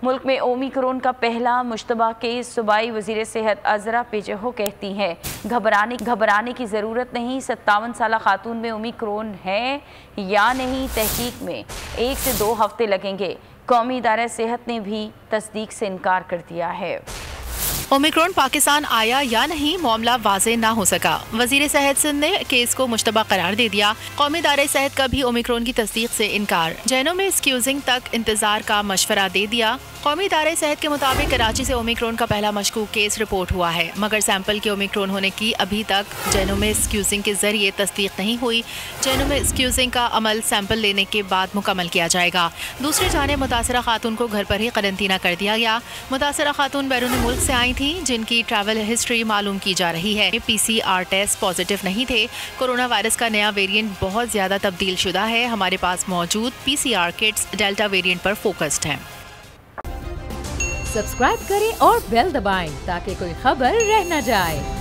मुल्क में ओमिक्रॉन का पहला मुश्तबा केस। सूबाई वज़ीर सेहत अज़रा पेजहो कहती हैं घबराने की ज़रूरत नहीं। 57 साल खातून में ओमिक्रॉन है या नहीं, तहकीक में 1 से 2 हफ्ते लगेंगे। कौमी इदारा सेहत ने भी तस्दीक से इनकार कर दिया है। ओमिक्रॉन पाकिस्तान आया या नहीं, मामला वाज़ेह ना हो सका। वज़ीर सेहत सिंध ने केस को मुश्तबा करार दे दिया। कौमी इदारे सेहत का भी ओमिक्रॉन की तस्दीक से इनकार। जैनों में स्क्यूजिंग तक इंतजार का मशवरा दे दिया। कौमी इदारे सेहत के मुताबिक कराची से ओमिक्रॉन का पहला मशकूक केस रिपोर्ट हुआ है, मगर सैंपल के ओमिक्रॉन होने की अभी तक जैनों में स्क्यूजिंग के जरिए तस्दीक नहीं हुई। जैनों में स्क्यूजिंग का अमल सैंपल लेने के बाद मुकम्मल किया जाएगा। दूसरी जानिब मुतासरा खातून को घर पर ही करंतना कर दिया गया। मुतासरा खातून बैरून मुल्क से आई थी, जिनकी ट्रैवल हिस्ट्री मालूम की जा रही है। PCR टेस्ट पॉजिटिव नहीं थे। कोरोना वायरस का नया वेरिएंट बहुत ज्यादा तब्दील शुदा है। हमारे पास मौजूद PCR किट्स डेल्टा वेरिएंट पर फोकस्ड हैं। सब्सक्राइब करें और बेल दबाएं ताकि कोई खबर रह न जाए।